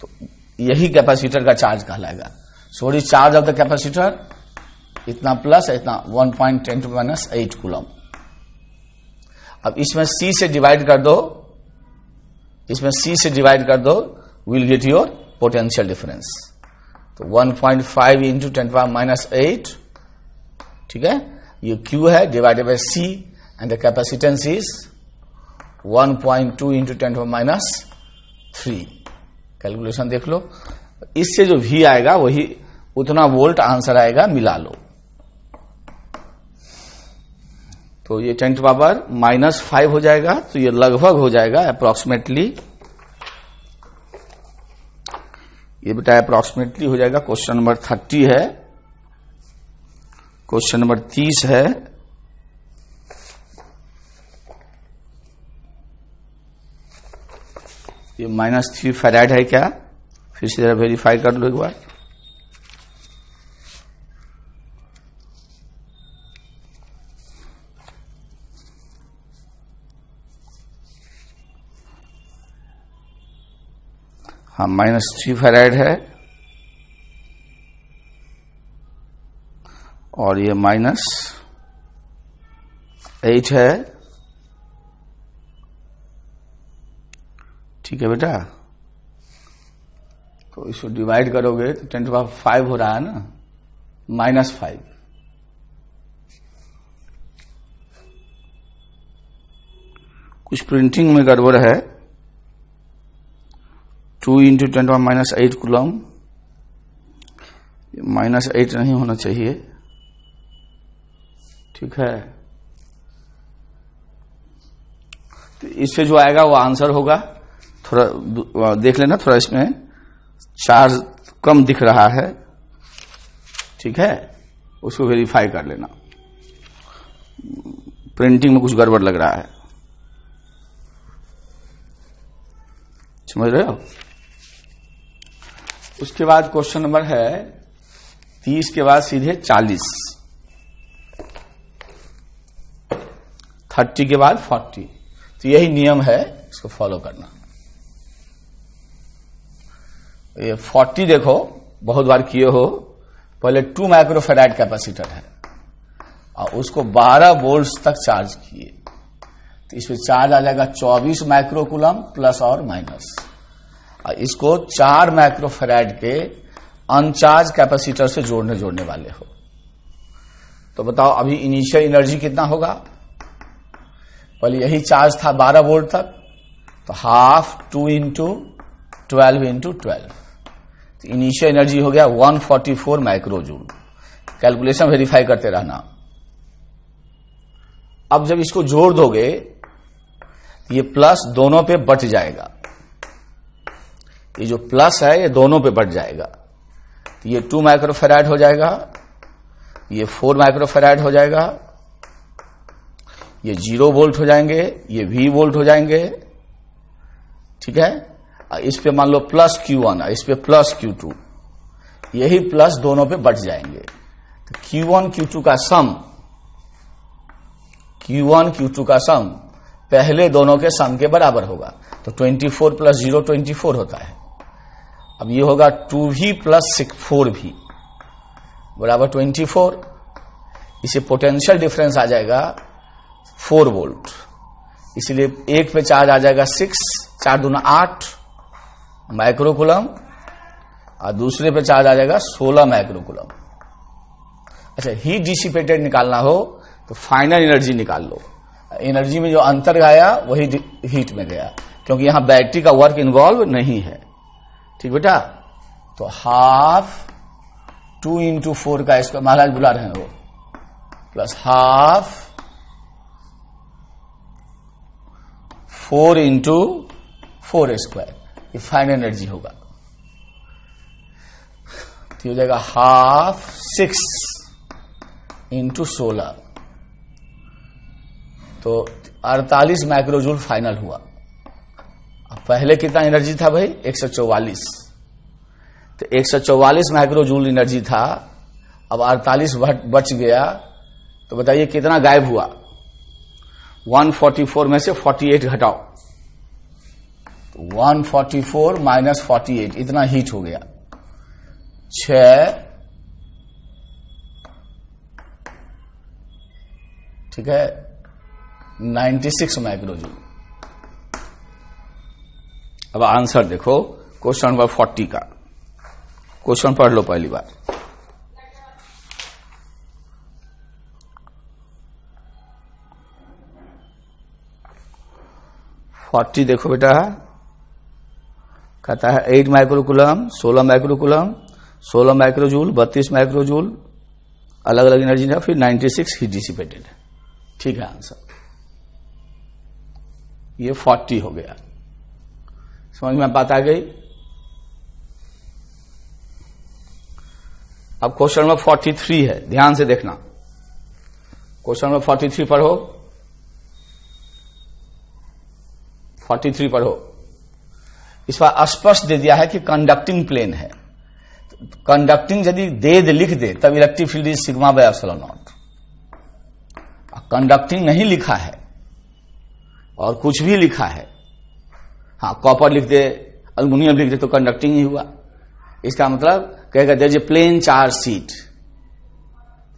तो यही कैपेसिटर का चार्ज कहलाएगा। So what is charge of the capacitor, इतना प्लस इतना 1.10⁻⁸ कूलम। अब इसमें C से डिवाइड कर दो, इसमें C से डिवाइड कर दो, will get your potential difference. तो 1.5 × 10⁻⁸, ठीक है, ये Q है, divided by C and the capacitance is 1.2 × 10⁻⁻3। Calculation देख लो, इससे जो V आएगा वही उतना वोल्ट आंसर आएगा, मिला लो। तो ये 10⁻⁻5 हो जाएगा, तो ये लगभग हो जाएगा अप्रोक्सीमेटली, ये बेटा अप्रोक्सीमेटली हो जाएगा। क्वेश्चन नंबर 30 है, क्वेश्चन नंबर 30 है। ये -3 फैराड है क्या? फिर से जरा वेरीफाई कर लो एक बार। हाँ, -3 फैराड है और ये -8 है। ठीक है बेटा, तो इसको डिवाइड करोगे तो 10⁵ हो रहा है ना, -5। कुछ प्रिंटिंग में गड़बड़ है। 2 × 10⁻⁸ कूलम, -8 नहीं होना चाहिए। ठीक है, तो इससे जो आएगा वो आंसर होगा। थोड़ा देख लेना, थोड़ा इसमें चार्ज कम दिख रहा है। ठीक है, उसको वेरीफाई कर लेना, प्रिंटिंग में कुछ गड़बड़ लग रहा है। समझ रहे हो? उसके बाद क्वेश्चन नंबर है 30 के बाद सीधे 40, 30 के बाद 40। तो यही नियम है, इसको फॉलो करना। ये 40 देखो, बहुत बार किए हो। पहले 2 माइक्रोफैराड कैपेसिटर है और उसको 12 वोल्ट्स तक चार्ज किए, तो इसमें चार्ज आ जाएगा 24 माइक्रोकूलम प्लस और माइनस। और इसको 4 माइक्रोफैराड के अनचार्ज कैपेसिटर से जोड़ने वाले हो। तो बताओ अभी इनिशियल एनर्जी कितना होगा? पहले यही चार्ज था 12 वोल्ट तक, तो हाफ 2 × 12 × 12, तो इनिशियल एनर्जी हो गया 144 माइक्रोजूल। कैलकुलेशन वेरीफाई करते रहना। अब जब इसको जोड़ दोगे, ये प्लस दोनों पे बट जाएगा। ये जो प्लस है ये दोनों पे बढ़ जाएगा, तो ये 2 माइक्रोफैराड हो जाएगा, ये 4 माइक्रोफैराड हो जाएगा, ये 0 वोल्ट हो जाएंगे, ये V वोल्ट हो जाएंगे। ठीक है, इस पे मान लो प्लस Q1 है, इस पे प्लस Q2, यही प्लस दोनों पे बढ़ जाएंगे। तो Q1 Q2 का सम, Q1 Q2 का सम पहले दोनों के सम के बराबर होगा। तो 24 + 0 24 होता है। अब ये होगा 2V + 4V बराबर 24। इसे पोटेंशियल डिफरेंस आ जाएगा 4 वोल्ट, इसलिए एक पे चार्ज आ जाएगा 6, 4 दूना 8 माइक्रोकूलम, और दूसरे पे चार्ज आ जाएगा 16 माइक्रोकूलम। अच्छा, हीट डिसिपेटेड निकालना हो तो फाइनल एनर्जी निकाल लो। एनर्जी में जो अंतर आया वही हीट में गया, क्योंकि यहां बैटरी का वर्क इन्वॉल्व नहीं है। ठीक बेटा, तो हाफ 2 × 4 का स्क्वायर, महाराज बुला रहे हैं वो, प्लस हाफ 4 × 4 स्क्वायर, ये फाइनल एनर्जी होगा। तो हो जाएगा हाफ 6 × 16, तो 48 माइक्रोजूल फाइनल हुआ। अब पहले कितना एनर्जी था भाई? 144, तो 144 माइक्रोजूल एनर्जी था, अब 48 बच गया, तो बताइए कितना गायब हुआ? 144 में से 48 घटाओ, तो 144 - 48, इतना हीट हो गया 6। ठीक है, 96 माइक्रोजूल। अब आंसर देखो क्वेश्चन नंबर 40 का। क्वेश्चन पढ़ लो पहली बार। देखो बेटा, कहता है 8 माइक्रोकूलम, 16 माइक्रोकूलम, 16 माइक्रोजूल, 32 माइक्रोजूल, अलग अलग एनर्जी है, फिर 96 हीट डिसिपेटेड है। ठीक है आंसर। ये 40 हो गया। समझ में बात आ गई। अब क्वेश्चन नंबर 43 है, ध्यान से देखना। क्वेश्चन नंबर 43 पढ़ो, 43 पढ़ो। इस बार स्पष्ट दे दिया है कि कंडक्टिंग प्लेन है। कंडक्टिंग यदि लिख दे तब electric field is sigma bye epsilon not. Conducting नहीं लिखा है और कुछ भी लिखा है, हाँ कॉपर लिख दे, अल्युमिनियम लिख दे तो कंडक्टिंग ही हुआ। इसका मतलब कहेगा there is a plane charge sheet,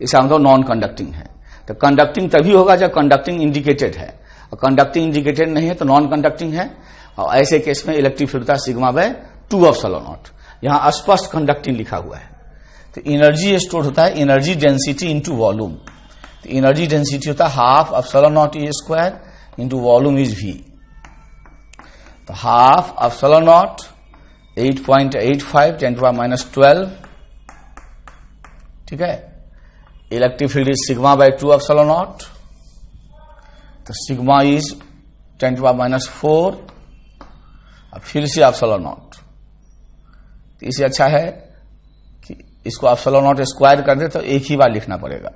इसका मतलब नॉन कंडक्टिंग है। तो कंडक्टिंग तभी होगा जब कंडक्टिंग इंडिकेटेड है, और कंडक्टिंग इंडिकेटेड नहीं है तो नॉन कंडक्टिंग है। और ऐसे केस में इलेक्ट्रिक फील्ड होता है सिग्मा बाय 2 एप्सिलॉन नॉट। यहां स्पष्ट कंडक्टिंग लिखा हुआ है। तो एनर्जी स्टोर होता है एनर्जी डेंसिटी इंटू वॉल्यूम। तो एनर्जी डेंसिटी होता है half epsilon naught E square into volume is V. तो हाफ एप्सिलॉन नॉट 8.85 10⁻12, ठीक है। Electric field is sigma by 2 epsilon naught. तो सिग्मा इज 10⁻4 और फिर से एप्सिलॉन नॉट। तो इससे अच्छा है कि इसको एप्सिलॉन नॉट स्क्वायर कर दे तो एक ही बार लिखना पड़ेगा।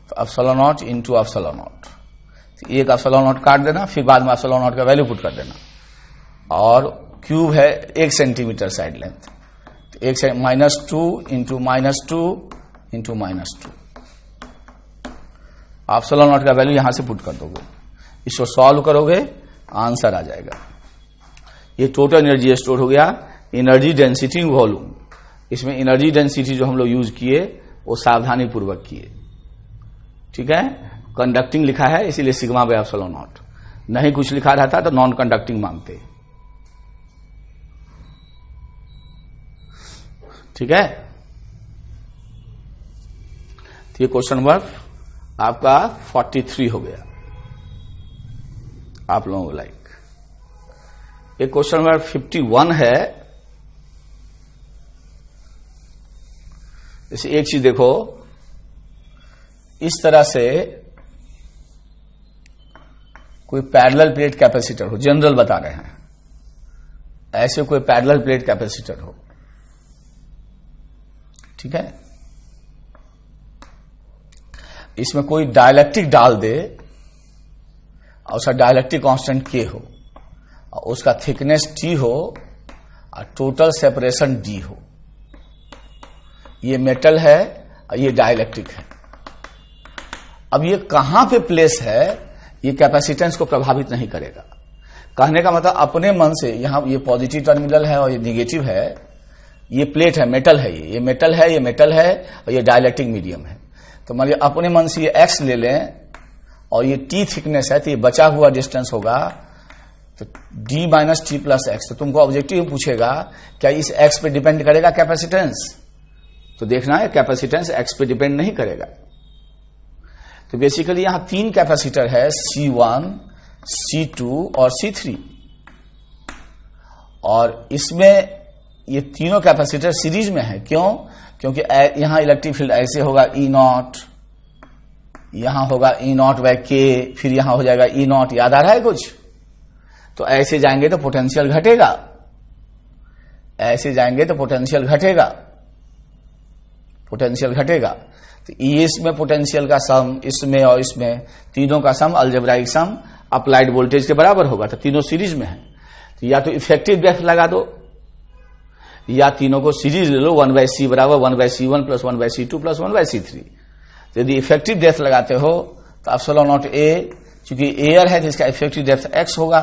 तो epsilon not into epsilon naught, तो एक एप्सिलॉन नॉट काट देना, फिर बाद में एप्सिलॉन नॉट का वैल्यू पुट कर देना। और क्यूब है 1 सेंटीमीटर साइड लेंथ, तो 1 से -2 इंटू -2 इंटू -2। एप्सिलॉन नॉट का वैल्यू यहां से पुट कर दोगे, इसको सॉल्व करोगे आंसर आ जाएगा। ये टोटल एनर्जी स्टोर हो गया, एनर्जी डेंसिटी वॉल्यूम। इसमें एनर्जी डेंसिटी जो हम लोग यूज किए वो सावधानी पूर्वक किए, ठीक है। कंडक्टिंग लिखा है इसीलिए सिग्मा बाय एप्सिलॉन नॉट, नहीं कुछ लिखा रहता तो नॉन कंडक्टिंग मांगते, ठीक है। तो ये क्वेश्चन नंबर आपका 43 हो गया आप लोगों को लाइक। एक क्वेश्चन नंबर 51 है। जैसे एक चीज देखो, इस तरह से कोई पैरेलल प्लेट कैपेसिटर हो, जनरल बता रहे हैं, ऐसे कोई पैरेलल प्लेट कैपेसिटर हो, ठीक है। इसमें कोई डाइलेक्ट्रिक डाल दे और उसका डाइलेक्ट्रिक कांस्टेंट के हो और उसका थिकनेस टी हो और टोटल सेपरेशन डी हो। ये मेटल है और ये डाइलेक्ट्रिक है। अब ये कहां पे प्लेस है, ये कैपेसिटेंस को प्रभावित नहीं करेगा। कहने का मतलब अपने मन से, यहां ये पॉजिटिव टर्मिनल है और ये निगेटिव है, ये प्लेट है, मेटल है, ये मेटल है, ये मेटल है और ये डाइलेक्ट्रिक मीडियम है। तो मान लिया अपने मन से ये एक्स ले लें और ये टी थिकनेस है, तो ये बचा हुआ डिस्टेंस होगा तो D minus T plus x. तो तुमको ऑब्जेक्टिव पूछेगा क्या इस एक्स पे डिपेंड करेगा कैपेसिटेंस, तो देखना है कैपेसिटेंस एक्स पे डिपेंड नहीं करेगा। तो बेसिकली यहां 3 कैपेसिटर है, C1, C2 और C3, और इसमें ये तीनों कैपेसिटर सीरीज में है। क्यों? क्योंकि यहां इलेक्ट्रिक फील्ड ऐसे होगा E0, यहां होगा E0 बाय K, फिर यहां हो जाएगा E0। याद आ रहा है कुछ? तो ऐसे जाएंगे तो पोटेंशियल घटेगा, ऐसे जाएंगे तो पोटेंशियल घटेगा, पोटेंशियल घटेगा। तो इसमें पोटेंशियल का सम, इसमें और इसमें, तीनों का सम अलजेब्राइक सम अप्लाइड वोल्टेज के बराबर होगा। तो तीनों सीरीज में है, तो या तो इफेक्टिव डेप्थ लगा दो या तीनों को सीरीज ले लो, 1/c बराबर 1/c1 plus 1/c2 plus 1/c3। यदि इफेक्टिव डेप्थ लगाते हो तो एप्सिलॉन नॉट ए, चूंकि एयर है तो इसका इफेक्टिव डेप्थ x होगा,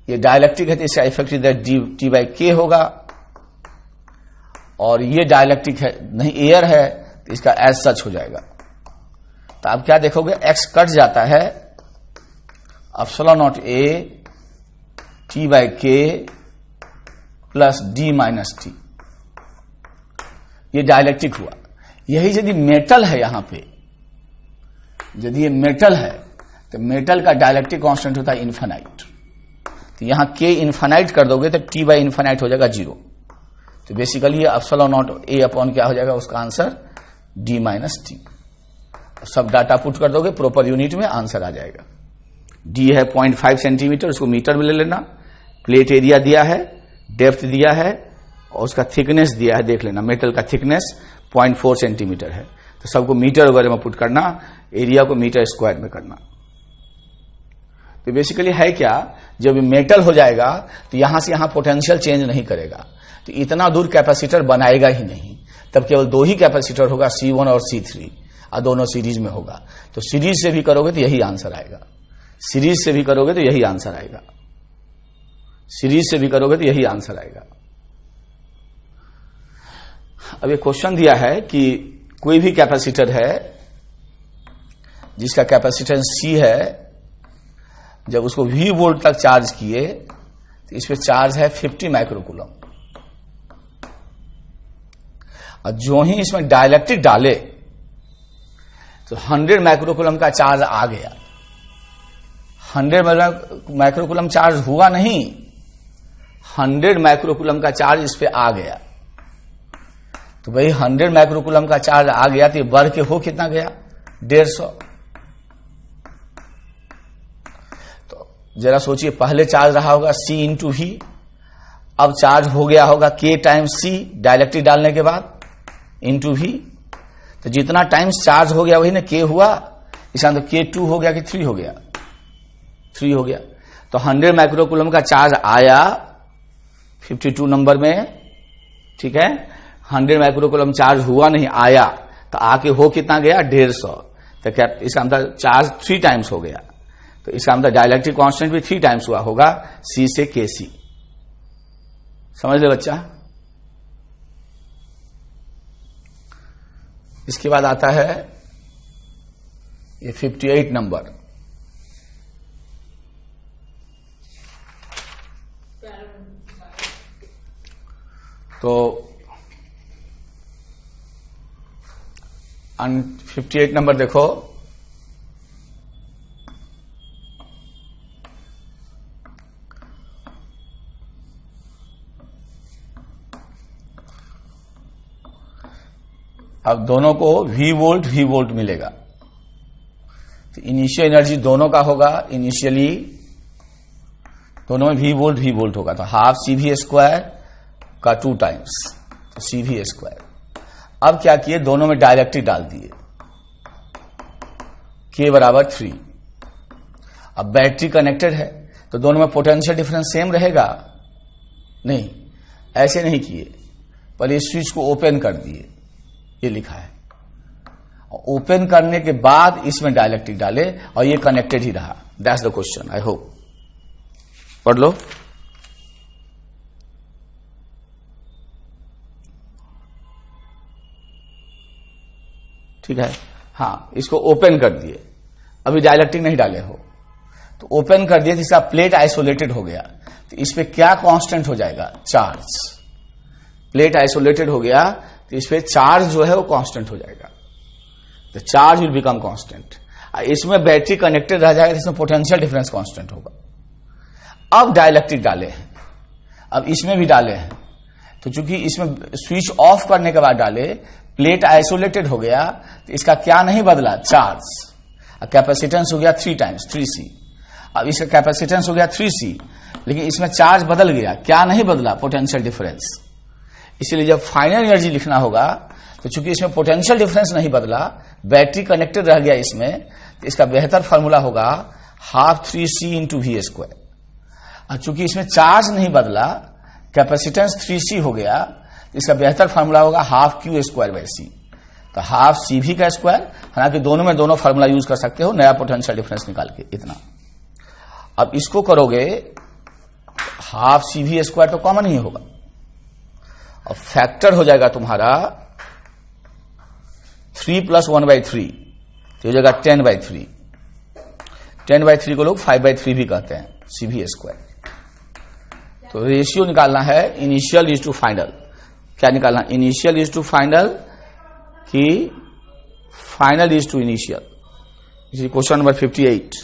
ये डाइलेक्ट्रिक है तो इसका इफेक्टिव डेप्थ टी बाई के होगा, और ये डाइलेक्ट्रिक है नहीं एयर है तो इसका एज सच हो जाएगा। तो आप क्या देखोगे, x कट जाता है, epsilon not A T by के प्लस डी माइनस टी, ये डाइलेक्ट्रिक हुआ। यही यदि मेटल है, यहां पे यदि ये मेटल है तो मेटल का डाइलेक्ट्रिक कांस्टेंट होता है इन्फिनाइट। तो यहां k इन्फानाइट कर दोगे तो t बाई इन्फानाइट हो जाएगा 0। तो basically epsilon naught a upon क्या हो जाएगा, उसका आंसर d माइनस टी। सब डाटा पुट कर दोगे प्रॉपर यूनिट में, आंसर आ जाएगा। d है 0.5 सेंटीमीटर, उसको मीटर में ले लेना। प्लेट एरिया दिया है, डेप्थ दिया है और उसका थिकनेस दिया है, देख लेना मेटल का थिकनेस 0.4 सेंटीमीटर है। तो सबको मीटर वगैरह में पुट करना, एरिया को मीटर स्क्वायर में करना। तो बेसिकली है क्या, जब मेटल हो जाएगा तो यहां से यहां पोटेंशियल चेंज नहीं करेगा, तो इतना दूर कैपेसिटर बनाएगा ही नहीं। तब केवल 2 ही कैपेसिटर होगा, C1 और C3, और दोनों सीरीज में होगा। तो सीरीज से भी करोगे तो यही आंसर आएगा, सीरीज से भी करोगे तो यही आंसर आएगा, सीरीज से भी करोगे तो यही आंसर आएगा। अब ये क्वेश्चन दिया है कि कोई भी कैपेसिटर है जिसका कैपेसिटेंस C है, जब उसको V वोल्ट तक चार्ज किए तो इस पे चार्ज है 50 माइक्रोकूलम, और जो ही इसमें डाइलेक्ट्रिक डाले तो 100 माइक्रोकूलम का चार्ज आ गया। 100 माइक्रोकूलम चार्ज हुआ नहीं, 100 माइक्रोकूलम का चार्ज इस पे आ गया। तो भाई 100 माइक्रोकूलम का चार्ज आ गया तो ये बढ़ के हो कितना गया, 150। तो जरा सोचिए, पहले चार्ज रहा होगा C इंटू V, अब चार्ज हो गया होगा K टाइम्स C डाइलेक्ट्रिक डालने के बाद इंटू V। तो जितना टाइम्स चार्ज हो गया वही ना K हुआ, इसका तो K2 हो गया कि 3 हो गया, 3 हो गया। तो 100 माइक्रोकूलम का चार्ज आया 52 नंबर में, ठीक है। 100 माइक्रोकूलम चार्ज हुआ नहीं, आया, तो आके हो कितना गया, 150। तो क्या इसका मतलब चार्ज 3 टाइम्स हो गया, तो इसका मतलब डाइलेक्ट्रिक कांस्टेंट भी 3 टाइम्स हुआ होगा, C से KC। समझ ले बच्चा। इसके बाद आता है ये 58 नंबर। तो 58 नंबर देखो, अब दोनों को V वोल्ट मिलेगा। तो इनिशियल एनर्जी दोनों का होगा, इनिशियली दोनों में V वोल्ट होगा, तो हाफ CV स्क्वायर का 2 टाइम्स, तो CV स्क्वायर। अब क्या किए, दोनों में डाइलेक्ट्रिक डाल दिए, K बराबर 3। अब बैटरी कनेक्टेड है तो दोनों में पोटेंशियल डिफरेंस सेम रहेगा, नहीं, ऐसे नहीं किए, पहले स्विच को ओपन कर दिए, ये लिखा है, ओपन करने के बाद इसमें डाइलेक्ट्रिक डाले और ये कनेक्टेड ही रहा। That's the question, I hope पढ़ लो। ठीक है, हाँ, इसको ओपन कर दिए, अभी डाइलेक्ट्रिक नहीं डाले हो, तो ओपन कर दिए, जिसका प्लेट आइसोलेटेड हो गया, तो इस पे क्या कांस्टेंट हो जाएगा, चार्ज। प्लेट आइसोलेटेड हो गया तो इस पे चार्ज जो है वो कांस्टेंट हो जाएगा, तो चार्ज विल बिकम कांस्टेंट। इसमें बैटरी कनेक्टेड रह जाएगा, इसमें पोटेंशियल डिफरेंस कांस्टेंट होगा। अब डाइलेक्ट्रिक डाले हैं, अब इसमें भी डाले हैं, तो चूंकि इसमें स्विच ऑफ करने के बाद डाले, प्लेट आइसोलेटेड हो गया, तो इसका क्या नहीं बदला, चार्ज। कैपेसिटेंस हो गया 3 टाइम्स 3C। अब इसका कैपेसिटेंस हो गया 3C, लेकिन इसमें चार्ज बदल गया, क्या नहीं बदला, पोटेंशियल डिफरेंस। इसलिए जब फाइनल एनर्जी लिखना होगा तो चूंकि इसमें पोटेंशियल डिफरेंस नहीं बदला, बैटरी कनेक्टेड रह गया इसमें, तो इसका बेहतर फॉर्मूला होगा half 3C into V square. और चूंकि इसमें चार्ज नहीं बदला, कैपेसिटेंस 3C हो गया, तो इसका बेहतर फॉर्मूला होगा half Q square by C। तो हाफ CV का स्क्वायर, हालांकि दोनों में दोनों फॉर्मूला यूज कर सकते हो, नया पोटेंशियल डिफरेंस निकाल के, इतना। अब इसको करोगे, हाफ CV स्क्वायर तो कॉमन ही होगा, और फैक्टर हो जाएगा तुम्हारा 3 + 1/3, तो हो जाएगा 10/3। 10/3 को लोग 5/3 भी कहते हैं, CV स्क्वायर। तो रेशियो निकालना है इनिशियल इज टू फाइनल। क्या निकालना, इनिशियल इज टू फाइनल कि final is to initial. Question number 58।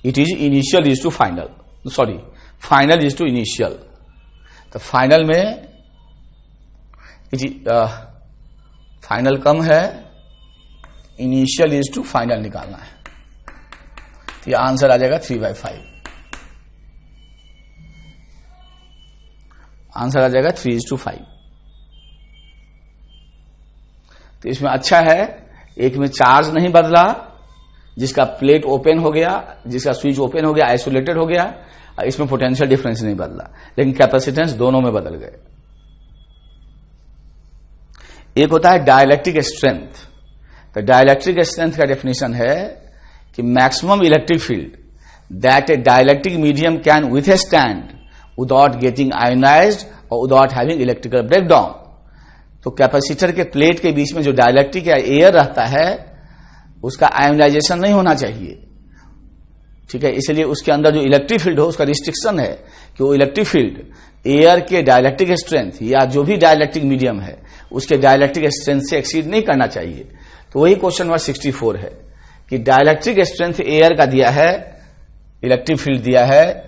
It is initial is to final, sorry final is to initial. तो फाइनल में फाइनल कम है, इनिशियल इज टू फाइनल निकालना है। तो यह आंसर आ जाएगा 3/5। आंसर आ जाएगा 3:5। तो इसमें अच्छा है, एक में चार्ज नहीं बदला, जिसका प्लेट ओपन हो गया, जिसका स्विच ओपन हो गया, आइसोलेटेड हो गया, इसमें पोटेंशियल डिफरेंस नहीं बदला, लेकिन कैपेसिटेंस दोनों में बदल गए। एक होता है डाइलेक्ट्रिक स्ट्रेंथ। तो डाइलेक्ट्रिक स्ट्रेंथ का डेफिनेशन है कि maximum electric field that A dielectric medium can withstand without getting ionised और विदाउट हैविंग इलेक्ट्रिकल ब्रेकडाउन। तो कैपेसिटर के प्लेट के बीच में जो डाइलेक्ट्रिक या एयर रहता है उसका आयोनाइजेशन नहीं होना चाहिए, ठीक है। इसलिए उसके अंदर जो इलेक्ट्रिक फील्ड हो उसका रिस्ट्रिक्शन है कि वो इलेक्ट्रिक फील्ड एयर के डाइलेक्ट्रिक स्ट्रेंथ या जो भी डाइलेक्ट्रिक मीडियम है उसके डाइलेक्ट्रिक स्ट्रेंथ से एक्सीड नहीं करना चाहिए। तो वही क्वेश्चन नंबर 64 है कि डाइलेक्ट्रिक स्ट्रेंथ एयर का दिया है, इलेक्ट्रिक फील्ड दिया है,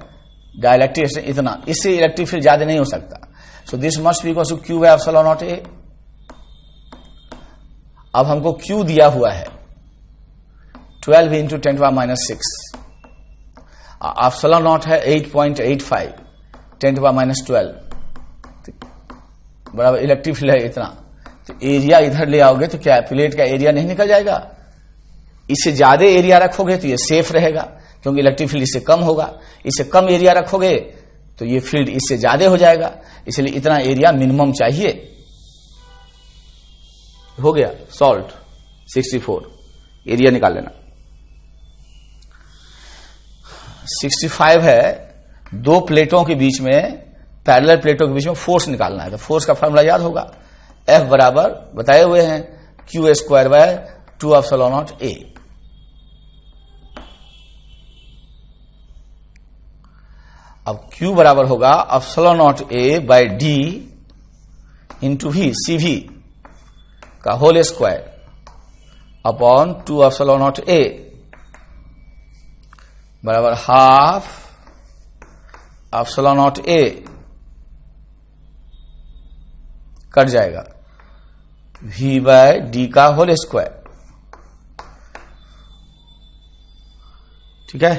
डाइलेक्ट्रिक स्ट्रेंथ इतना, इससे इलेक्ट्रिक फील्ड ज्यादा नहीं हो सकता। So this must be equal to Q by epsilon naught A। अब हमको Q दिया हुआ है 12 इंटू 10⁻⁻6, एप्सिलॉन नॉट है 8.85 10⁻12 बराबर इलेक्ट्रिक फील्ड है इतना। तो एरिया इधर ले आओगे तो क्या प्लेट का एरिया नहीं निकल जाएगा? इससे ज्यादा एरिया रखोगे तो ये सेफ रहेगा क्योंकि इलेक्ट्रिक फील्ड इससे कम होगा, इससे कम एरिया रखोगे तो ये फील्ड इससे ज्यादा हो जाएगा, इसलिए इतना एरिया मिनिमम चाहिए। हो गया सॉल्व 64, एरिया निकाल लेना। 65 है, दो प्लेटों के बीच में, पैरेलल प्लेटों के बीच में फोर्स निकालना है। तो फोर्स का फॉर्मूला याद होगा, F बराबर बताए हुए हैं Q² by 2 epsilon naught A। अब Q बराबर होगा epsilon naught A by D into V, CV का whole square upon 2 epsilon naught A बराबर half epsilon naught A cut जाएगा V बाय D का होल स्क्वायर, ठीक है।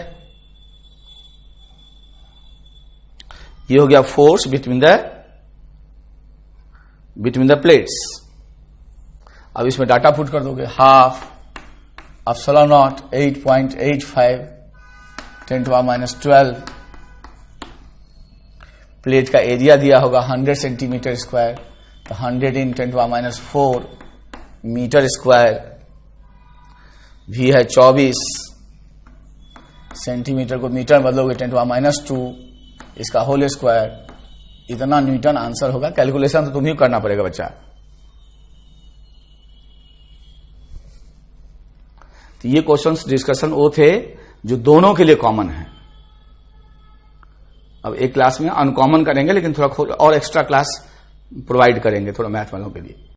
ये हो गया फोर्स बिटवीन द प्लेट्स। अब इसमें डाटा पुट कर दोगे, हाफ एप्सिलॉन नॉट 8.85 10⁻12, प्लेट का एरिया दिया होगा 100 सेंटीमीटर स्क्वायर, तो 100 इन 10⁻4 मीटर स्क्वायर, V है 24 सेंटीमीटर को मीटर बदलोगे 10⁻2, इसका होल स्क्वायर, इतना न्यूटन आंसर होगा। कैलकुलेशन तो तुम्हें करना पड़ेगा बच्चा। तो ये क्वेश्चंस डिस्कशन वो थे जो दोनों के लिए कॉमन है। अब एक क्लास में अनकॉमन करेंगे, लेकिन थोड़ा और एक्स्ट्रा क्लास प्रोवाइड करेंगे थोड़ा मैथ वालों के लिए।